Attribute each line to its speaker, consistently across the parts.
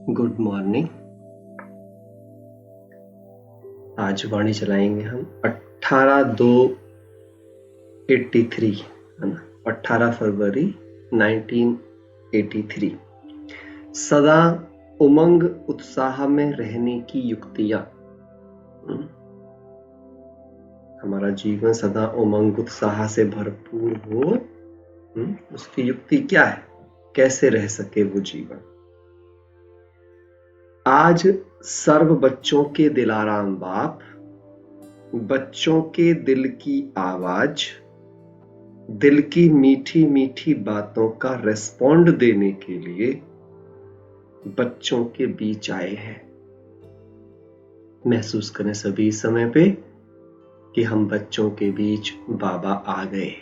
Speaker 1: Good morning. आज वाणी चलाएंगे हम 18/2/83 है ना, 18 फरवरी 1983। सदा उमंग उत्साह में रहने की युक्तियां। हमारा जीवन सदा उमंग उत्साह से भरपूर हो, उसकी युक्ति क्या है, कैसे रह सके वो जीवन। आज सर्व बच्चों के दिलाराम बाप, बच्चों के दिल की आवाज, दिल की मीठी मीठी बातों का रेस्पॉन्ड देने के लिए बच्चों के बीच आए हैं। महसूस करें सभी इस समय पे कि हम बच्चों के बीच बाबा आ गए।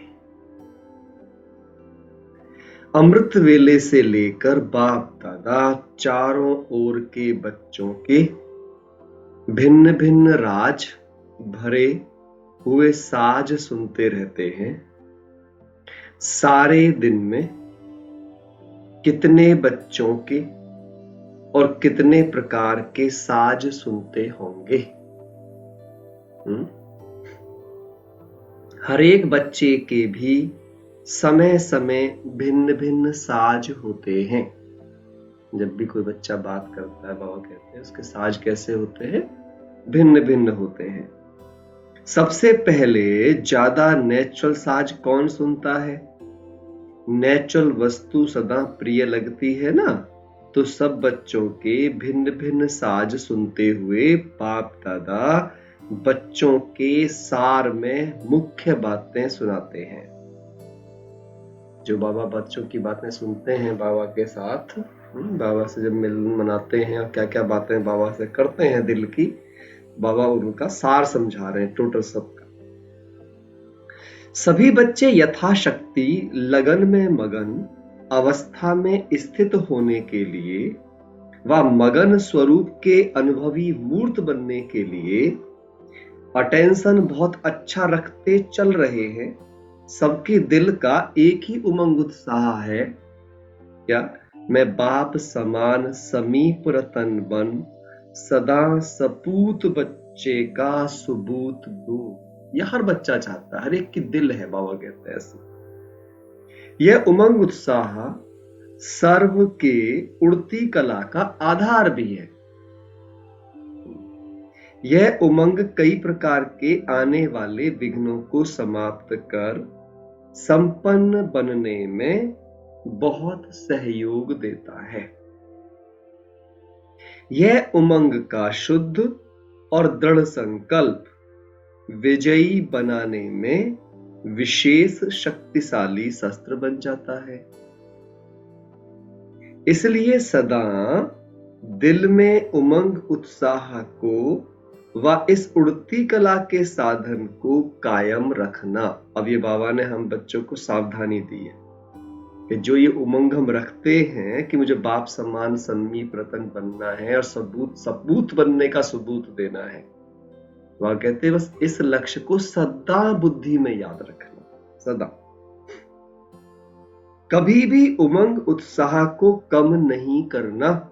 Speaker 1: अमृत वेले से लेकर बाप दादा चारों ओर के बच्चों के भिन्न भिन्न राज भरे हुए साज सुनते रहते हैं। सारे दिन में कितने बच्चों के और कितने प्रकार के साज सुनते होंगे। हर एक बच्चे के भी समय समय भिन्न भिन्न साज होते हैं। जब भी कोई बच्चा बात करता है, बाबा कहते हैं उसके साज कैसे होते हैं, भिन्न भिन्न होते हैं। सबसे पहले ज्यादा नेचुरल साज कौन सुनता है? नेचुरल वस्तु सदा प्रिय लगती है ना, तो सब बच्चों के भिन्न भिन्न साज सुनते हुए बाप दादा बच्चों के सार में मुख्य बातें सुनाते हैं। जो बाबा बच्चों की बातें सुनते हैं बाबा के साथ, बाबा से जब मिलन मनाते हैं और क्या क्या बातें बाबा से करते हैं दिल की, बाबा उनका सार समझा रहे हैं, टोटल सबका। सभी बच्चे यथाशक्ति लगन में मगन अवस्था में स्थित होने के लिए व मगन स्वरूप के अनुभवी मूर्त बनने के लिए अटेंशन बहुत अच्छा रखते चल रहे हैं। सबके दिल का एक ही उमंग उत्साह है, क्या मैं बाप समान समीप रतन बन सदा सपूत बच्चे का सुबूत दूं। यह हर बच्चा चाहता है, हर एक की दिल है, बाबा कहते हैं ऐसे। यह उमंग उत्साह सर्व के उड़ती कला का आधार भी है। यह उमंग कई प्रकार के आने वाले विघ्नों को समाप्त कर संपन्न बनने में बहुत सहयोग देता है। यह उमंग का शुद्ध और दृढ़ संकल्प विजयी बनाने में विशेष शक्तिशाली शस्त्र बन जाता है। इसलिए सदा दिल में उमंग उत्साह को व इस उड़ती कला के साधन को कायम रखना। अब ये बाबा ने हम बच्चों को सावधानी दी है कि जो ये उमंग हम रखते हैं कि मुझे बाप समान समीप रतन बनना है और सपूत बनने का सबूत देना है, वह कहते हैं बस इस लक्ष्य को सदा बुद्धि में याद रखना। सदा कभी भी उमंग उत्साह को कम नहीं करना।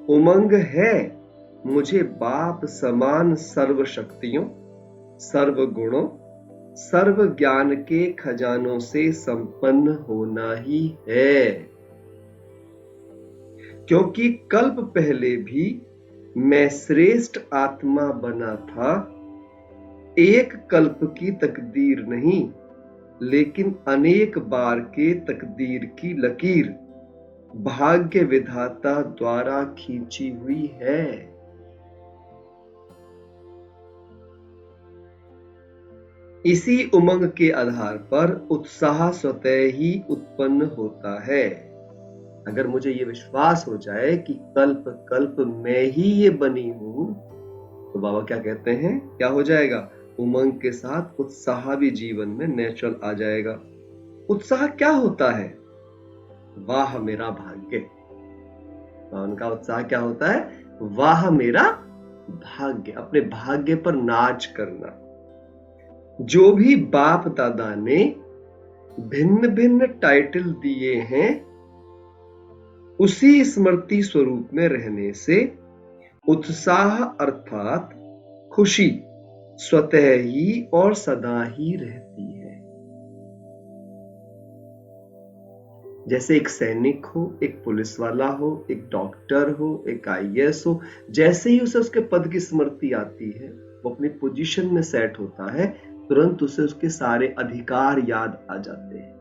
Speaker 1: उमंग है मुझे बाप समान सर्व शक्तियों, सर्व गुणों, सर्व ज्ञान के खजानों से संपन्न होना ही है। क्योंकि कल्प पहले भी मैं श्रेष्ठ आत्मा बना था। एक कल्प की तकदीर नहीं, लेकिन अनेक बार के तकदीर की लकीर भाग्य विधाता द्वारा खींची हुई है। इसी उमंग के आधार पर उत्साह स्वतः ही उत्पन्न होता है। अगर मुझे ये विश्वास हो जाए कि कल्प कल्प मैं ही ये बनी हूं, तो बाबा क्या कहते हैं, क्या हो जाएगा? उमंग के साथ उत्साह भी जीवन में नेचुरल आ जाएगा। उत्साह क्या होता है? वाह मेरा भाग्य। उनका उत्साह क्या होता है? वाह मेरा भाग्य, अपने भाग्य पर नाच करना। जो भी बाप दादा ने भिन्न भिन्न टाइटल दिए हैं, उसी स्मृति स्वरूप में रहने से उत्साह अर्थात खुशी स्वतः ही और सदा ही रहती है। जैसे एक सैनिक हो, एक पुलिस वाला हो, एक डॉक्टर हो, एक आईएएस हो, जैसे ही उसे उसके पद की स्मृति आती है, वो अपनी पोजीशन में सेट होता है, तुरंत उसे उसके सारे अधिकार याद आ जाते हैं,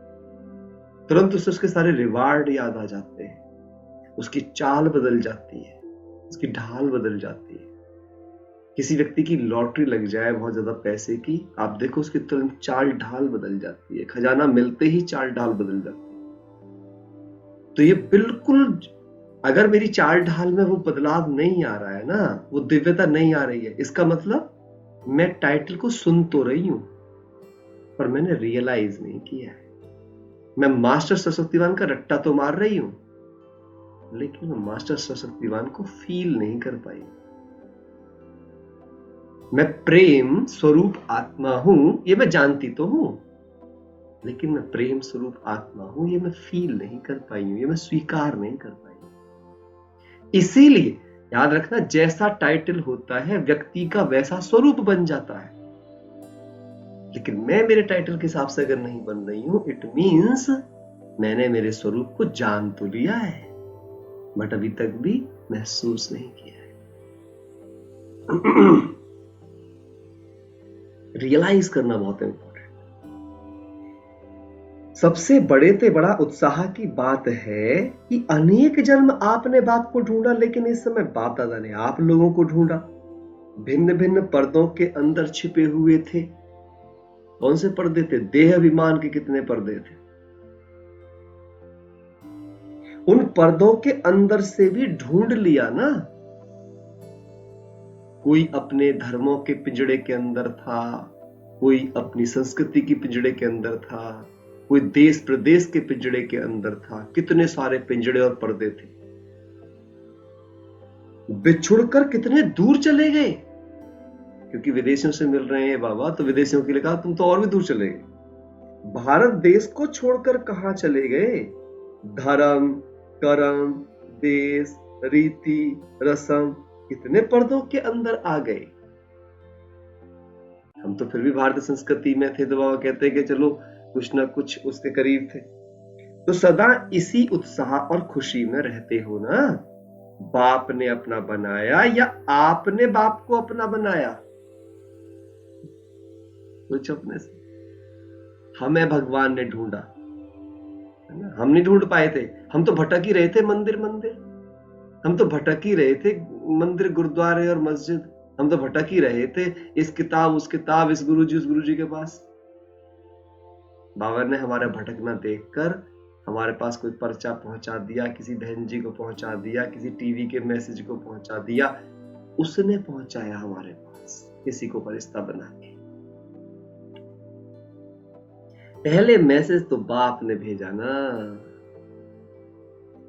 Speaker 1: तुरंत उसे उसके सारे रिवार्ड याद आ जाते हैं, उसकी चाल बदल जाती है, उसकी ढाल बदल जाती है। किसी व्यक्ति की लॉटरी लग जाए बहुत ज्यादा पैसे की, आप देखो उसकी तुरंत चाल ढाल बदल जाती है, खजाना मिलते ही चाल ढाल बदल जाती है। तो ये बिल्कुल, अगर मेरी चाल ढाल में वो बदलाव नहीं आ रहा है ना, वो दिव्यता नहीं आ रही है, इसका मतलब मैं टाइटल को सुन तो रही हूं पर मैंने रियलाइज नहीं किया है। मैं मास्टर सशक्तिवान का रट्टा तो मार रही हूं, लेकिन मैं मास्टर सशक्तिवान को फील नहीं कर पाई। मैं प्रेम स्वरूप आत्मा हूं, ये मैं जानती तो हूं, लेकिन मैं प्रेम स्वरूप आत्मा हूं ये मैं फील नहीं कर पाई हूं, ये मैं स्वीकार नहीं कर पाई हूं। इसीलिए याद रखना, जैसा टाइटल होता है व्यक्ति का वैसा स्वरूप बन जाता है। लेकिन मैं मेरे टाइटल के हिसाब से अगर नहीं बन रही हूं, इट मीन्स मैंने मेरे स्वरूप को जान तो लिया है, बट अभी तक भी महसूस नहीं किया है। रियलाइज करना बहुत इंपॉर्टेंट। सबसे बड़े ते बड़ा उत्साह की बात है कि अनेक जन्म आपने बाप को ढूंढा, लेकिन इस समय बाप दादा ने आप लोगों को ढूंढा। भिन्न भिन्न पर्दों के अंदर छिपे हुए थे। कौन से पर्दे थे? देह अभिमान के कितने पर्दे थे। उन पर्दों के अंदर से भी ढूंढ लिया ना। कोई अपने धर्मों के पिंजड़े के अंदर था, कोई अपनी संस्कृति की पिंजड़े के अंदर था, कोई देश प्रदेश के पिंजड़े के अंदर था। कितने सारे पिंजड़े और पर्दे थे। बिछुड़कर कितने दूर चले गए, क्योंकि विदेशियों से मिल रहे हैं बाबा, तो विदेशियों के लिए कहा तुम तो और भी दूर चले गए। भारत देश को छोड़कर कहां चले गए? धर्म, कर्म, देश, रीति, रस्म, कितने पर्दों के अंदर आ गए। हम तो फिर भी भारतीय संस्कृति में थे, तो बाबा कहते हैं कि चलो कुछ ना कुछ उसके करीब थे। तो सदा इसी उत्साह और खुशी में रहते हो ना। बाप ने अपना बनाया या आपने बाप को अपना बनाया? कुछ अपने से। हमें भगवान ने ढूंढा, है ना? हम नहीं ढूंढ पाए थे। हम तो भटक ही रहे थे मंदिर मंदिर, हम तो भटक ही रहे थे मंदिर गुरुद्वारे और मस्जिद, हम तो भटक ही रहे थे इस किताब उस किताब, इस गुरुजी उस गुरुजी के पास। बाबा ने हमारा भटकना देखकर हमारे पास कोई पर्चा पहुंचा दिया, किसी बहन जी को पहुंचा दिया, किसी टीवी के मैसेज को पहुंचा दिया, उसने पहुंचाया हमारे पास किसी को फरिश्ता बना के। पहले मैसेज तो बाप ने भेजा ना।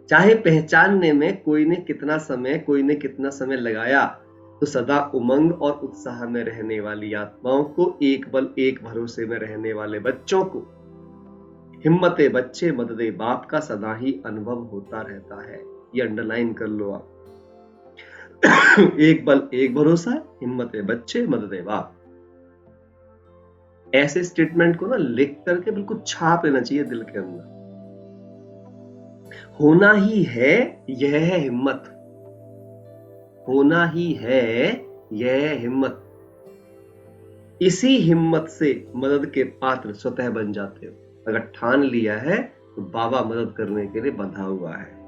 Speaker 1: चाहे पहचानने में कोई ने कितना समय लगाया, तो सदा उमंग और उत्साह में रहने वाली आत्माओं को, एक बल एक भरोसे में रहने वाले बच्चों को, हिम्मते बच्चे मददे बाप का सदा ही अनुभव होता रहता है। ये अंडरलाइन कर लो आप। एक बल एक भरोसा, हिम्मते बच्चे मददे बाप। ऐसे स्टेटमेंट को ना लिख करके बिल्कुल छाप लेना चाहिए दिल के अंदर। होना ही है, यह है हिम्मत। होना ही है, यह है हिम्मत। इसी हिम्मत से मदद के पात्र स्वतः बन जाते हो। अगर ठान लिया है तो बाबा मदद करने के लिए बंधा हुआ है।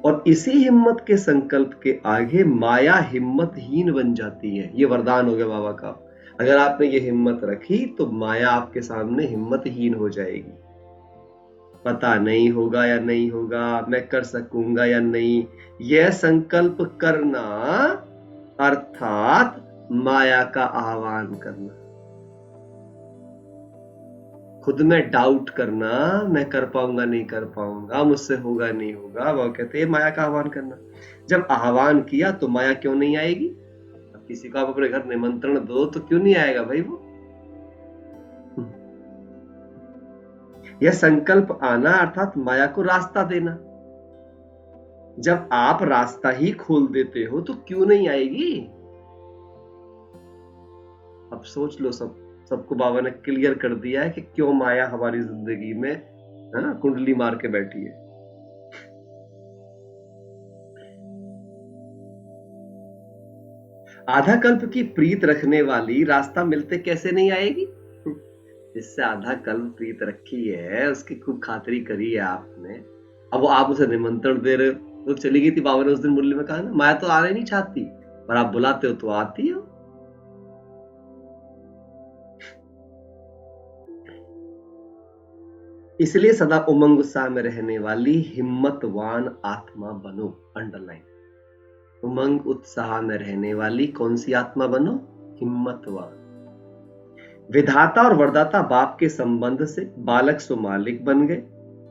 Speaker 1: और इसी हिम्मत के संकल्प के आगे माया हिम्मतहीन बन जाती है। ये वरदान हो गया बाबा का। अगर आपने ये हिम्मत रखी तो माया आपके सामने हिम्मतहीन हो जाएगी। पता नहीं होगा या नहीं होगा, मैं कर सकूंगा या नहीं, यह संकल्प करना अर्थात माया का आह्वान करना। खुद में डाउट करना, मैं कर पाऊंगा नहीं कर पाऊंगा, मुझसे होगा नहीं होगा, वो कहते हैं माया का आह्वान करना। जब आह्वान किया तो माया क्यों नहीं आएगी? अब किसी को आप अपने घर निमंत्रण दो तो क्यों नहीं आएगा भाई वो? यह संकल्प आना अर्थात माया को रास्ता देना। जब आप रास्ता ही खोल देते हो तो क्यों नहीं आएगी? अब सोच लो, सबको बाबा ने क्लियर कर दिया है कि क्यों माया हमारी जिंदगी में, है ना, कुंडली मार के बैठी है। आधा कल्प की प्रीत रखने वाली रास्ता मिलते कैसे नहीं आएगी? जिससे आधा कल्प प्रीत रखी है उसकी खूब खातिरी करी है आपने, अब वो आप उसे निमंत्रण दे रहे हो। तो चली गई थी, बाबा ने उस दिन मुरली में कहा ना, माया तो आना ही नहीं चाहती, पर आप बुलाते हो तो आती हो। इसलिए सदा उमंग उत्साह में रहने वाली हिम्मतवान आत्मा बनो। अंडरलाइन, उमंग उत्साह में रहने वाली कौन सी आत्मा बनो? हिम्मतवान। विधाता और वरदाता बाप के संबंध से बालक सो मालिक बन गए,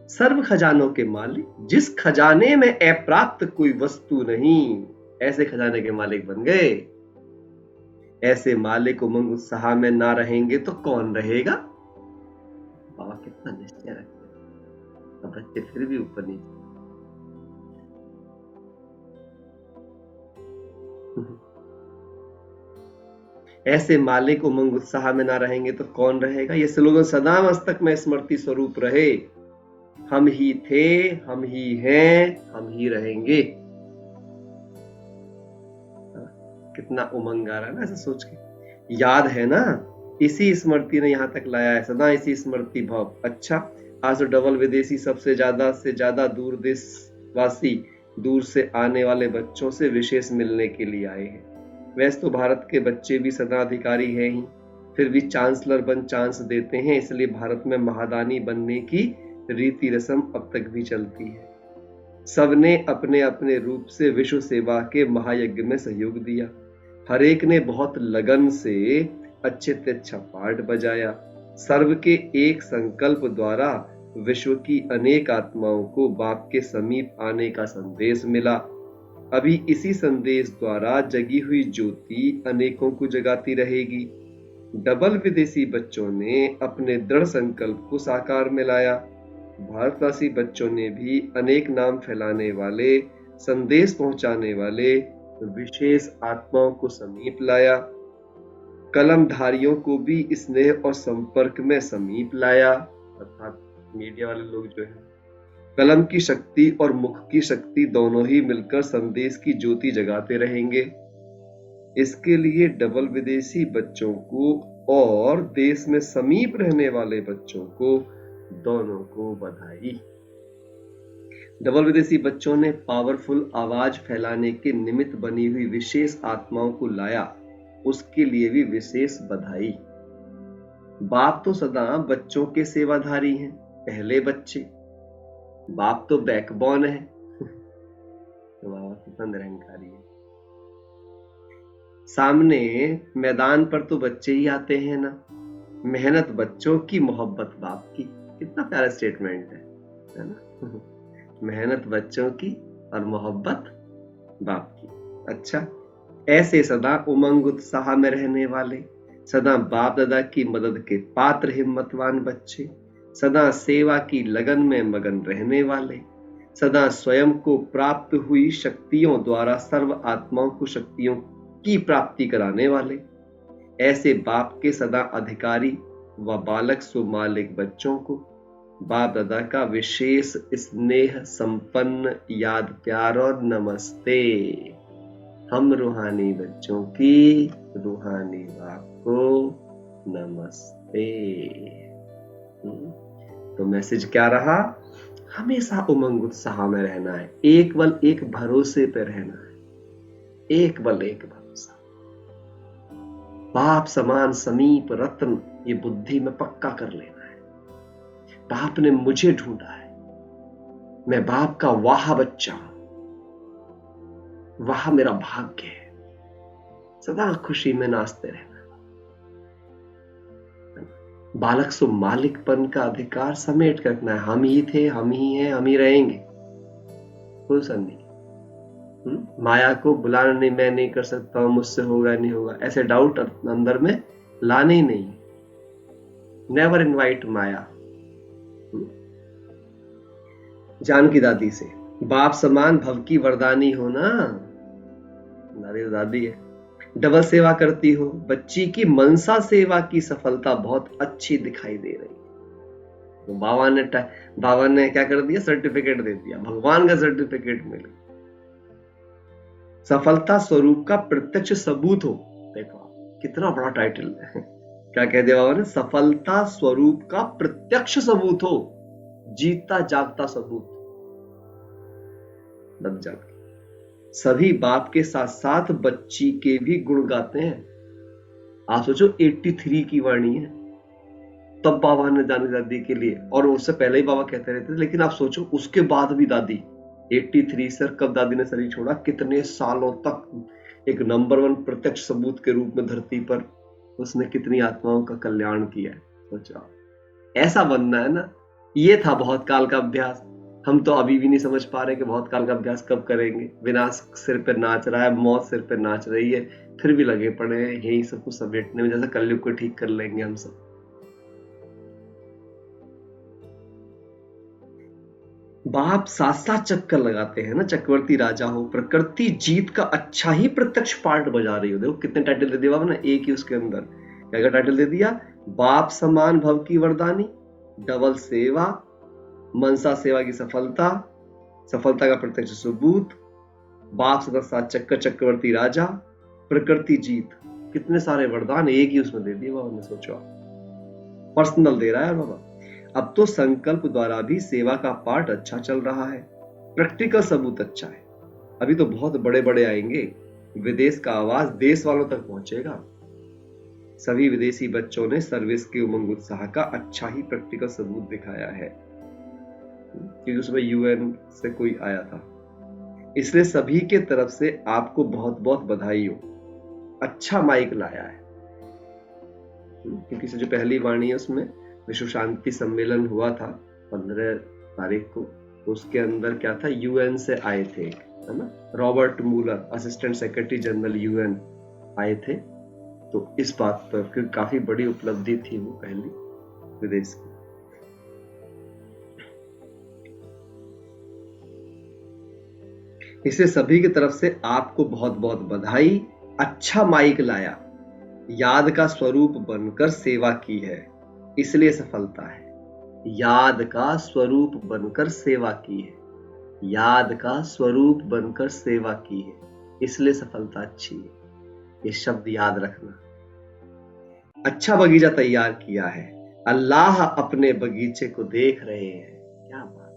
Speaker 1: सर्व खजानों के मालिक। जिस खजाने में अप्राप्त कोई वस्तु नहीं, ऐसे खजाने के मालिक बन गए। ऐसे मालिक उमंग उत्साह में ना रहेंगे तो कौन रहेगा? बाबा कितना निश्चय रखते हैं, अब बच्चे फिर भी ऊपर नीचे। ऐसे मालिक उमंग उत्साह में ना रहेंगे तो कौन रहेगा? ये स्लोगन सदा मस्तक में स्मृति स्वरूप रहे। हम ही थे, हम ही हैं, हम ही रहेंगे। कितना उमंग आ रहा है ना ऐसा सोच के। याद है ना, इसी स्मृति ने यहां तक लाया है, सदा इसी स्मृति भाव। अच्छा, आज तो डबल विदेशी सबसे ज्यादा से ज्यादा दूर देशवासी दूर से आने वाले बच्चों से विशेष मिलने के लिए आए हैं। वैसे तो भारत के बच्चे भी सदा अधिकारी हैं ही, फिर भी चांसलर बन चांस देते हैं, इसलिए भारत में महादानी बनने की रीति रस्म अब तक भी चलती है। सबने अपने अपने रूप से विश्व सेवा के महायज्ञ में सहयोग दिया। हर एक ने बहुत लगन से अच्छे से अच्छा पाठ बजाया। सर्व के एक संकल्प द्वारा विश्व की अनेक आत्माओं को बाप के समीप आने का संदेश मिला। अभी इसी संदेश द्वारा जगी हुई ज्योति अनेकों को जगाती रहेगी। डबल विदेशी बच्चों ने अपने दृढ़ संकल्प को साकार में लाया। भारतवासी बच्चों ने भी अनेक नाम फैलाने वाले, संदेश पहुंचाने वाले विशेष आत्माओं को समीप लाया। कलमधारियों को भी स्नेह और संपर्क में समीप लाया, अर्थात मीडिया वाले लोग जो है। कलम की शक्ति और मुख की शक्ति दोनों ही मिलकर संदेश की ज्योति जगाते रहेंगे। इसके लिए डबल विदेशी बच्चों को और देश में समीप रहने वाले बच्चों को, दोनों को बधाई। डबल विदेशी बच्चों ने पावरफुल आवाज फैलाने के निमित्त बनी हुई विशेष आत्माओं को लाया, उसके लिए भी विशेष बधाई। बाप तो सदा बच्चों के सेवाधारी हैं, पहले बच्चे। बाप तो बैकबोन है। तो बाबा कितना निरंकारी है। सामने मैदान पर तो बच्चे ही आते हैं ना, मेहनत बच्चों की, मोहब्बत बाप की। कितना प्यारा स्टेटमेंट है ना। मेहनत बच्चों की और मोहब्बत बाप की। अच्छा, ऐसे सदा उमंग उत्साह में रहने वाले, सदा बाप दादा की मदद के पात्र हिम्मतवान बच्चे, सदा सेवा की लगन में मगन रहने वाले, सदा स्वयं को प्राप्त हुई शक्तियों द्वारा सर्व आत्माओं को शक्तियों की प्राप्ति कराने वाले, ऐसे बाप के सदा अधिकारी व बालक सो मालिक बच्चों को बाप दादा का विशेष स्नेह संपन्न याद, प्यार और नमस्ते। हम रूहानी बच्चों की रूहानी बाप को नमस्ते। तो मैसेज क्या रहा? हमेशा उमंग उत्साह में रहना है, एक बल एक भरोसे पे रहना है, एक बल एक भरोसा। बाप समान समीप रत्न ये बुद्धि में पक्का कर लेना है। बाप ने मुझे ढूंढा है, मैं बाप का वाह बच्चा हूं, वाह मेरा भाग्य है। सदा खुशी में नाचते रहना। बालक सो मालिकपन का अधिकार समेट कर रखना है। हम ही थे, हम ही हैं, हम ही रहेंगे। कोई सन नहीं। माया को बुलाना नहीं, मैं नहीं कर सकता हूं, मुझसे होगा नहीं होगा, ऐसे डाउट अंदर में लाने ही नहीं। नेवर इनवाइट माया। जानकी दादी से, बाप समान भव की वरदानी हो ना, दादी तो दादी है। डबल सेवा करती हो, बच्ची की मनसा सेवा की सफलता बहुत अच्छी दिखाई दे रही है। तो बाबा ने क्या कर दिया, सर्टिफिकेट दे दिया, भगवान का सर्टिफिकेट मिल गया। सफलता स्वरूप का प्रत्यक्ष सबूत हो, देखो कितना बड़ा टाइटल है। क्या कह दिया बाबा ने, सफलता स्वरूप का प्रत्यक्ष सबूत हो, जीता जागता सबूत। दब जाग सभी बाप के साथ साथ बच्ची के भी गुण गाते हैं। आप सोचो 83 की वाणी है, तब बाबा ने जानकी दादी के लिए, और उससे पहले ही बाबा कहते रहते थे, लेकिन आप सोचो उसके बाद भी दादी 83 से, कब दादी ने शरीर छोड़ा, कितने सालों तक एक नंबर 1 प्रत्यक्ष सबूत के रूप में धरती पर उसने कितनी आत्माओं का कल्याण किया है। सोचो ऐसा बनना है ना, ये था बहुत काल का अभ्यास। हम तो अभी भी नहीं समझ पा रहे कि बहुत काल का अभ्यास कब करेंगे। विनाश सिर पे नाच रहा है, मौत सिर पे नाच रही है, फिर भी लगे पड़े हैं यही सब कुछ समेटने में, जैसे कलयुग को ठीक कर लेंगे हम सब। बाप साथ साथ चक्कर लगाते हैं ना, चक्रवर्ती राजा हो, प्रकृति जीत का अच्छा ही प्रत्यक्ष पार्ट बजा रही हो। देखो कितने टाइटल दे दिया बाबा ने एक ही उसके अंदर। क्या क्या टाइटल दे दिया, बाप समान भव की वरदानी, डबल सेवा, मनसा सेवा की सफलता, सफलता का प्रत्यक्ष सबूत, बाप सदा साथ चक्कर, चक्रवर्ती राजा, प्रकृति जीत, कितने सारे वरदान एक ही उसमें दे दिए बाबा ने। सोचो पर्सनल दे रहा है बाबा। अब तो संकल्प द्वारा भी सेवा का पार्ट अच्छा चल रहा है, प्रैक्टिकल सबूत अच्छा है। अभी तो बहुत बड़े बड़े आएंगे, विदेश का आवाज देश वालों तक पहुंचेगा। सभी विदेशी बच्चों ने सर्विस के उमंग उत्साह का अच्छा ही प्रैक्टिकल सबूत दिखाया है, क्योंकि उसमें यूएन से कोई आया था। इसलिए सभी के तरफ से आपको बहुत बहुत बधाई हो, अच्छा माइक लाया है। क्योंकि जो पहली वाणी है उसमें विश्व शांति सम्मेलन हुआ था 15 तारीख को, उसके अंदर क्या था, यूएन से आए थे, है ना, Robert Müller assistant secretary general UN आए थे। तो इस बात पर काफी बड़ी उपलब्धि थी वो पहली विदेश की। इसे सभी की तरफ से आपको बहुत बहुत बधाई, अच्छा माइक लाया, याद का स्वरूप बनकर सेवा की है, इसलिए सफलता है। याद का स्वरूप बनकर सेवा की है, याद का स्वरूप बनकर सेवा की है, इसलिए सफलता अच्छी है। ये शब्द याद रखना। अच्छा बगीचा तैयार किया है, अल्लाह अपने बगीचे को देख रहे हैं। क्या बात।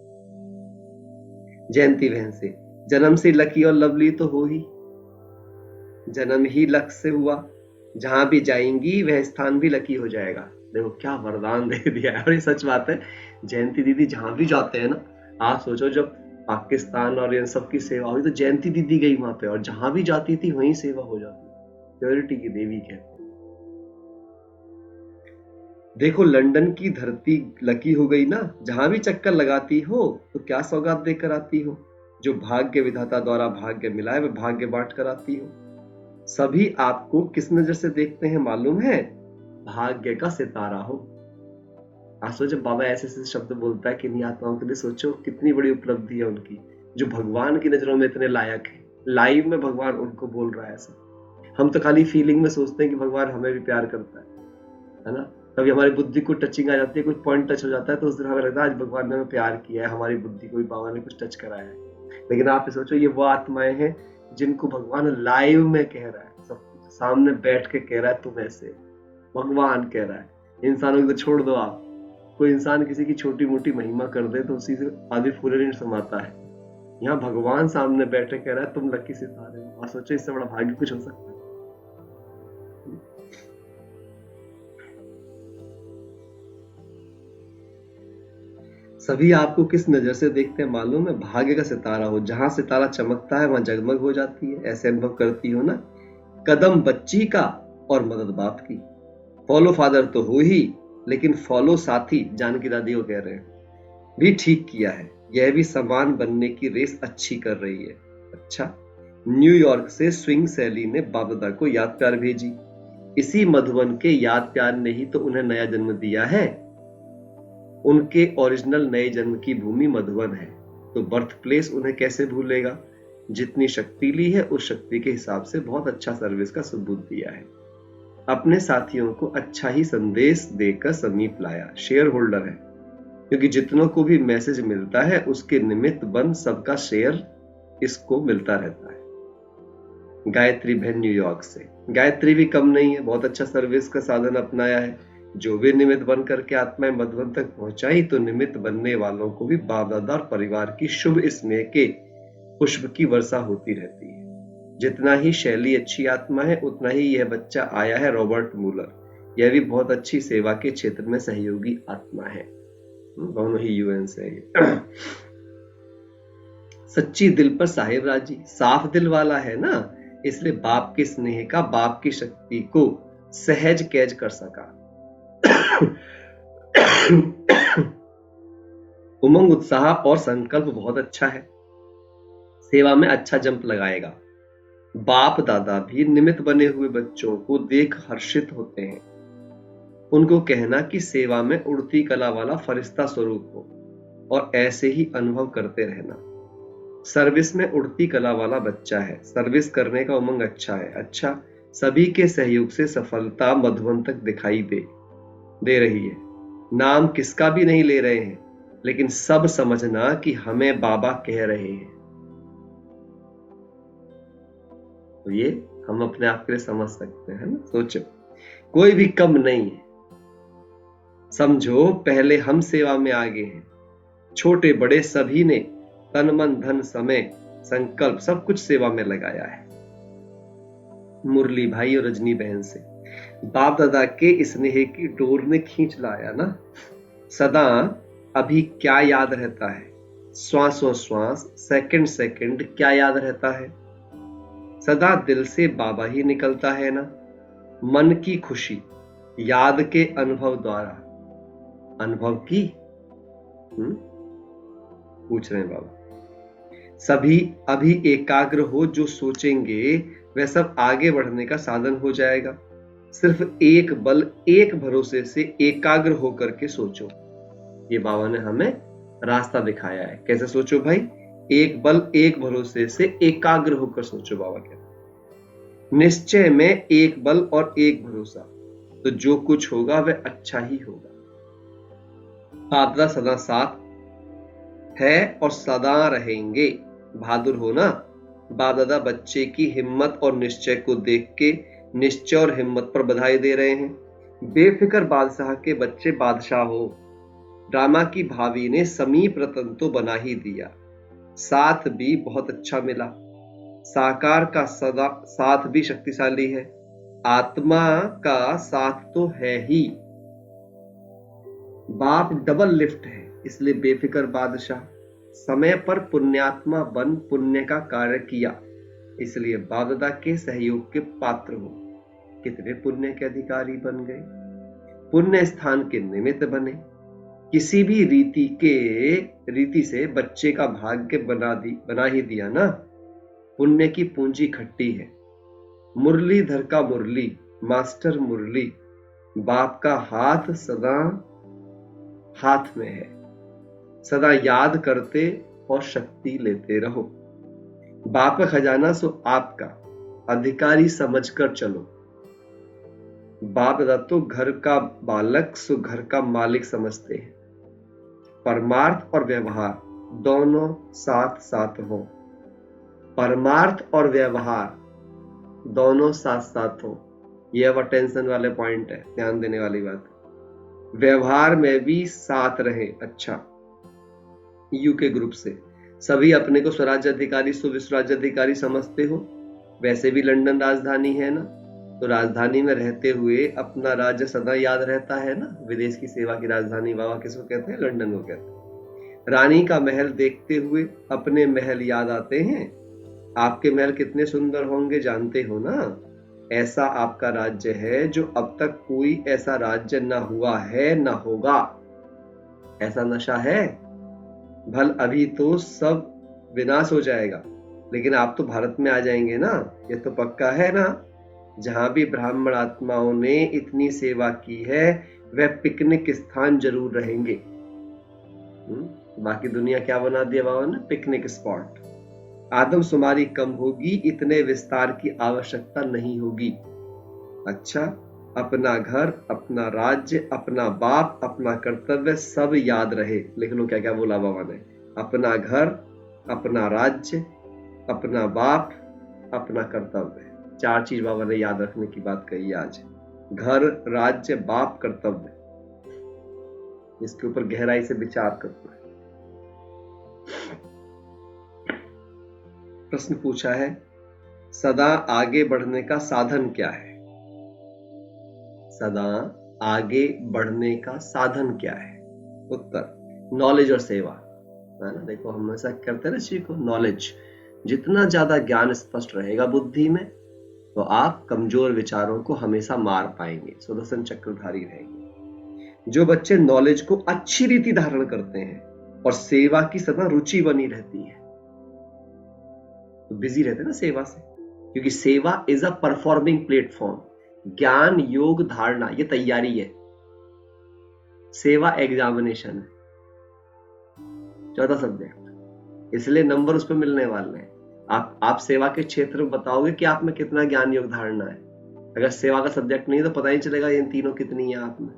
Speaker 1: जयंती बहन से, जन्म से लकी और लवली तो हो ही, जन्म ही लक से हुआ, जहां भी जाएंगी वह स्थान भी लकी हो जाएगा। देखो क्या वरदान दे दिया है, और ये सच बात है। जयंती दीदी जहां भी जाते हैं ना, आप सोचो जब पाकिस्तान और इन सब की सेवा हुई तो जयंती दीदी गई वहां पे, और जहां भी जाती थी वहीं सेवा हो जाती। प्योरिटी की देवी कहते हैं। देखो लंदन की धरती लकी हो गई ना, जहां भी चक्कर लगाती हो तो क्या सौगात देकर आती हो। जो भाग्य विधाता द्वारा भाग्य मिला है वह भाग्य बांट कर आती हो। सभी आपको किस नजर से देखते हैं मालूम है, भाग्य का सितारा हो। आज सोचो बाबा ऐसे ऐसे शब्द बोलता है कि नहीं आत्माओं के लिए, सोचो कितनी बड़ी उपलब्धि है उनकी, जो भगवान की नजरों में इतने लायक है। लाइव में भगवान उनको बोल रहा है ऐसा। हम तो खाली फीलिंग में सोचते हैं कि भगवान हमें भी प्यार करता है ना। कभी हमारी बुद्धि को टचिंग आ जाती है, कोई पॉइंट टच हो जाता है तो उस दिन हमें लगता है आज भगवान ने हमें प्यार किया है, हमारी बुद्धि को भी बाबा ने कुछ टच कराया है। लेकिन आप सोचो ये वो आत्माएं हैं जिनको भगवान लाइव में कह रहा है, सब कुछ सामने बैठ के कह रहा है तुम ऐसे, भगवान कह रहा है। इंसानों को तो छोड़ दो आप, कोई इंसान किसी की छोटी मोटी महिमा कर दे तो उसी से आदि फूले नहीं समाता है। यहाँ भगवान सामने बैठे कह रहा है तुम लकी सितारे हो। और सोचो इससे बड़ा भाग्य कुछ हो सकता है। सभी आपको किस नजर से देखते हैं मालूम है, भाग्य का सितारा हो। जहां सितारा चमकता है वहां जगमग हो जाती है, ऐसे अनुभव करती हो ना। कदम बच्ची का और मदद बाप की, फॉलो फादर तो हो ही, लेकिन फॉलो साथी जानकी दादी को कह रहे हैं भी ठीक किया है। यह भी समान बनने की रेस अच्छी कर रही है। अच्छा, न्यूयॉर्क से स्विंग सैली ने बाप दादा को याद प्यार भेजी। इसी मधुबन के याद प्यार ने ही तो उन्हें नया जन्म दिया है। उनके ओरिजिनल नए जन्म की भूमि मधुबन है। तो बर्थ प्लेस उन्हें कैसे भूलेगा। जितनी शक्ति ली है उस शक्ति के हिसाब से बहुत अच्छा सर्विस का सबूत दिया है। अपने साथियों को अच्छा ही संदेश देकर समीप लाया। शेयर होल्डर है, क्योंकि जितनों को भी मैसेज मिलता है उसके निमित्त बन सबका शेयर इसको मिलता रहता है। गायत्री बहन न्यूयॉर्क से। गायत्री भी कम नहीं है, बहुत अच्छा सर्विस का साधन अपनाया है। जो भी निमित्त बन करके आत्माएं मधुबन तक पहुंचाई तो निमित्त बनने वालों को भी बाप दादा और परिवार की शुभ स्नेह के पुष्प की वर्षा होती रहती है। जितना ही शैली अच्छी आत्मा है उतना ही यह बच्चा आया है रॉबर्ट मूलर। यह भी बहुत अच्छी सेवा के क्षेत्र में सहयोगी आत्मा है। दोनों ही यूएन से है। सच्ची दिल पर साहिब राजी, साफ दिल वाला है ना, इसलिए बाप के स्नेह का बाप की शक्ति को सहज कैच कर सका। उमंग, उत्साह और संकल्प बहुत अच्छा है। सेवा में अच्छा जंप लगाएगा। बाप दादा भी निमित्त बने हुए बच्चों को देख हर्षित होते हैं। उनको कहना कि सेवा में उड़ती कला वाला फरिश्ता स्वरूप हो और ऐसे ही अनुभव करते रहना। सर्विस में उड़ती कला वाला बच्चा है, सर्विस करने का उमंग अच्छा है। अच्छा, सभी के सहयोग से सफलता मधुबन तक दिखाई दे रही है। नाम किसका भी नहीं ले रहे हैं, लेकिन सब समझना कि हमें बाबा कह रहे हैं। तो ये हम अपने आप के लिए समझ सकते हैं ना। सोचो, कोई भी कम नहीं है। समझो, पहले हम सेवा में आगे हैं। छोटे बड़े सभी ने तन मन धन समय संकल्प सब कुछ सेवा में लगाया है। मुरली भाई और रजनी बहन से। बाप दादा के स्नेह की डोर ने खींच लाया ना। सदा अभी क्या याद रहता है, श्वासों श्वास सेकंड सेकंड क्या याद रहता है। सदा दिल से बाबा ही निकलता है ना। मन की खुशी याद के अनुभव द्वारा। अनुभव की पूछ रहे हैं बाबा। सभी अभी एकाग्र हो, जो सोचेंगे वह सब आगे बढ़ने का साधन हो जाएगा। सिर्फ एक बल एक भरोसे से एकाग्र होकर के सोचो। ये बाबा ने हमें रास्ता दिखाया है। कैसे सोचो भाई? एक बल एक भरोसे से एकाग्र होकर सोचो। बाबा कहते हैं निश्चय में एक बल और एक भरोसा, तो जो कुछ होगा वह अच्छा ही होगा। बाप दादा सदा साथ है और सदा रहेंगे। बहादुर हो ना। बाप दादा बच्चे की हिम्मत और निश्चय को देख के निश्चय और हिम्मत पर बधाई दे रहे हैं। बेफिक्र बादशाह के बच्चे बादशाह हो। ड्रामा की भाभी ने समीप रतन तो बना ही दिया, साथ भी बहुत अच्छा मिला। साकार का सदा साथ भी शक्तिशाली है। आत्मा का साथ तो है ही। बाप डबल लिफ्ट है, इसलिए बेफिक्र बादशाह। समय पर पुण्यात्मा बन पुण्य का कार्य किया, इसलिए बाप दादा के सहयोग के पात्र हो। कितने पुण्य के अधिकारी बन गए। पुण्य स्थान के निमित्त बने। किसी भी रीति से बच्चे का भाग्य बना ही दिया ना। पुण्य की पूंजी खट्टी है। मुरलीधर का मुरली, मास्टर मुरली, बाप का हाथ सदा हाथ में है। सदा याद करते और शक्ति लेते रहो। बाप का खजाना सो आपका, अधिकारी समझकर चलो। बाप दादा तो घर का बालक सो घर का मालिक समझते हैं। परमार्थ और व्यवहार दोनों साथ साथ हो। परमार्थ और व्यवहार दोनों साथ साथ हो। यह वह टेंशन वाले पॉइंट है, ध्यान देने वाली बात। व्यवहार में भी साथ रहे। अच्छा, यूके ग्रुप से सभी अपने को स्वराज्य अधिकारी विश्व राज्य अधिकारी समझते हो। वैसे भी लंदन राजधानी है ना, तो राजधानी में रहते हुए अपना राज्य सदा याद रहता है ना। विदेश की सेवा की राजधानी बाबा किसको कहते हैं? लंदन को कहते हैं। रानी का महल देखते हुए अपने महल याद आते हैं। आपके महल कितने सुंदर होंगे जानते हो ना। ऐसा आपका राज्य है जो अब तक कोई ऐसा राज्य ना हुआ है ना होगा। ऐसा नशा है। भल अभी तो सब विनाश हो जाएगा, लेकिन आप तो भारत में आ जाएंगे ना, ये तो पक्का है ना। जहां भी ब्राह्मण आत्माओं ने इतनी सेवा की है वह पिकनिक स्थान जरूर रहेंगे। बाकी दुनिया क्या बना दिया बाबा ने? Picnic spot. आदमशुमारी कम होगी, इतने विस्तार की आवश्यकता नहीं होगी। अच्छा, अपना घर, अपना राज्य, अपना बाप, अपना कर्तव्य सब याद रहे। लिख लो क्या क्या बोला बाबा ने। अपना घर, अपना राज्य, अपना बाप, अपना कर्तव्य। 4 चीज बाबा ने याद रखने की बात कही आज। घर, राज्य, बाप, कर्तव्य। इसके ऊपर गहराई से विचार करना है। प्रश्न पूछा है, सदा आगे बढ़ने का साधन क्या है? सदा आगे बढ़ने का साधन क्या है? उत्तर, नॉलेज और सेवा, है ना। देखो हम ऐसा करते हैं ना चीज को, नॉलेज। जितना ज्यादा ज्ञान स्पष्ट रहेगा बुद्धि में, तो आप कमजोर विचारों को हमेशा मार पाएंगे, सुदर्शन चक्रधारी रहेंगे। जो बच्चे नॉलेज को अच्छी रीति धारण करते हैं और सेवा की सदा रुचि बनी रहती है, तो बिजी रहते हैं ना सेवा से, क्योंकि सेवा इज अ परफॉर्मिंग प्लेटफॉर्म। ज्ञान, योग, धारणा ये तैयारी है, सेवा एग्जामिनेशन है। 14 सब्जेक्ट, इसलिए नंबर उस पर मिलने वाले हैं। आप सेवा के क्षेत्र में बताओगे कि आप में कितना ज्ञान, योग, धारणा है। अगर सेवा का सब्जेक्ट नहीं तो पता ही चलेगा इन तीनों कितनी है आप में।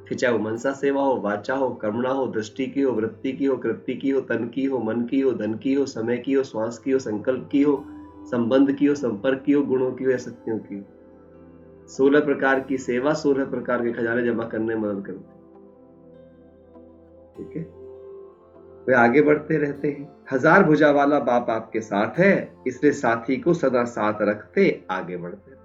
Speaker 1: फिर चाहे वो मनसा सेवा हो, वाचा हो, कर्मणा हो, दृष्टि की हो, वृत्ति की हो, कृति की हो, तन की हो, मन की हो, धन की हो, समय की हो, श्वास की हो, संकल्प की हो, संबंध की हो, संपर्क की हो, गुणों की हो या शक्तियों की हो। 16 प्रकार की सेवा 16 प्रकार के खजाने जमा करने में मदद करती है। ठीक है, वे आगे बढ़ते रहते हैं। 1000 भुजा वाला बाप आपके साथ है, इसलिए साथी को सदा साथ रखते आगे बढ़ते।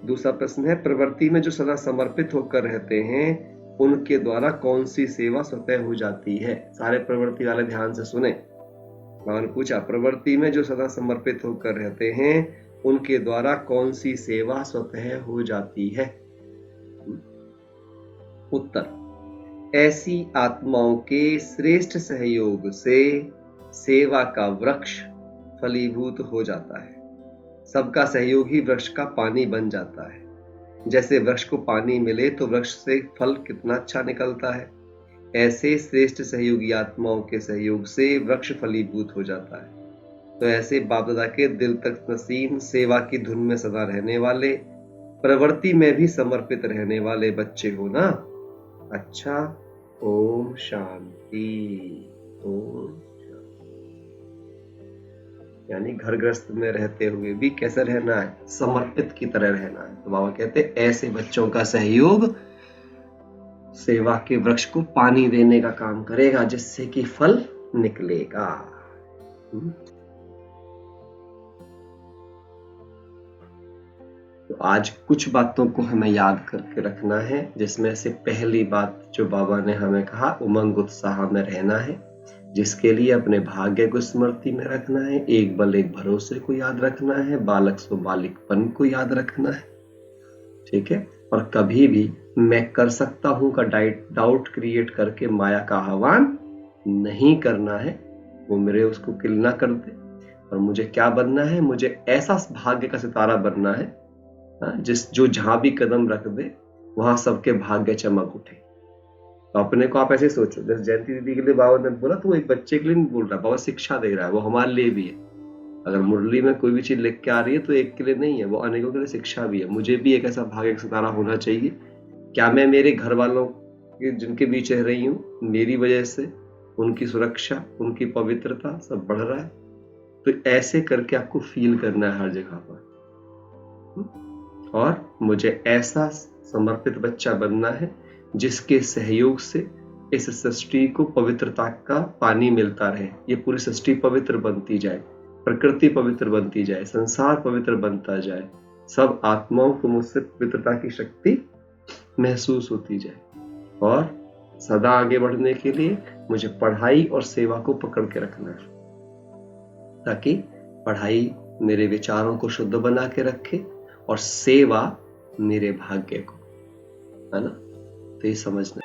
Speaker 1: दूसरा प्रश्न है, प्रवृत्ति में जो सदा समर्पित होकर रहते हैं उनके द्वारा कौन सी सेवा स्वतः हो जाती है? सारे प्रवृत्ति वाले ध्यान से सुने। बाबा ने पूछा, प्रवृत्ति में जो सदा समर्पित होकर रहते हैं उनके द्वारा कौन सी सेवा स्वतः हो जाती है? उत्तर, ऐसी आत्माओं के श्रेष्ठ सहयोग से सेवा का वृक्ष फलीभूत हो जाता है। सबका सहयोग ही वृक्ष का पानी बन जाता है। जैसे वृक्ष को पानी मिले तो वृक्ष से फल कितना अच्छा निकलता है, ऐसे श्रेष्ठ सहयोगी आत्माओं के सहयोग से वृक्ष फलीभूत हो जाता है। तो ऐसे बाप दादा के दिल तक नसीम, सेवा की धुन में सदा रहने वाले, प्रवृत्ति में भी समर्पित रहने वाले बच्चे हो ना। अच्छा, ओम शांति। ओम, यानी घर गृहस्थ में रहते हुए भी कैसे रहना है? समर्पित की तरह रहना है। तो बाबा कहते हैं ऐसे बच्चों का सहयोग सेवा के वृक्ष को पानी देने का काम करेगा, जिससे कि फल निकलेगा। तो आज कुछ बातों को हमें याद करके रखना है, जिसमें से पहली बात जो बाबा ने हमें कहा, उमंग उत्साह में रहना है, जिसके लिए अपने भाग्य को स्मृति में रखना है, एक बल एक भरोसे को याद रखना है, बालक स्व बालिकपन को याद रखना है। ठीक है, और कभी भी मैं कर सकता हूं का डाउट क्रिएट करके माया का आह्वान नहीं करना है। वो मेरे उसको किल ना कर दे। और मुझे क्या बनना है? मुझे ऐसा भाग्य का सितारा बनना है जो जहां भी कदम रख दे वहां सबके भाग्य चमक उठे। तो अपने को आप ऐसे सोचो, जैसे जयंती दीदी के लिए बाबा ने बोला, तो वो एक बच्चे के लिए नहीं बोल रहा, बाबा शिक्षा दे रहा है, वो हमारे लिए भी है। अगर मुरली में कोई भी चीज लिख के आ रही है तो एक के लिए नहीं है, वो अनेकों के लिए शिक्षा भी है। मुझे भी एक ऐसा भाग्य का सितारा होना चाहिए। क्या मैं मेरे घर वालों के जिनके बीच रह रही हूँ, मेरी वजह से उनकी सुरक्षा, उनकी पवित्रता सब बढ़ रहा है? तो ऐसे करके आपको फील करना है हर जगह पर। और मुझे ऐसा समर्पित बच्चा बनना है जिसके सहयोग से इस सृष्टि को पवित्रता का पानी मिलता रहे। ये पूरी सृष्टि पवित्र बनती जाए, प्रकृति पवित्र बनती जाए, संसार पवित्र बनता जाए, सब आत्माओं को मुझसे पवित्रता की शक्ति महसूस होती जाए। और सदा आगे बढ़ने के लिए मुझे पढ़ाई और सेवा को पकड़ के रखना है, ताकि पढ़ाई मेरे विचारों को शुद्ध बना के रखे और सेवा मेरे भाग्य को, है ना। तो ये समझना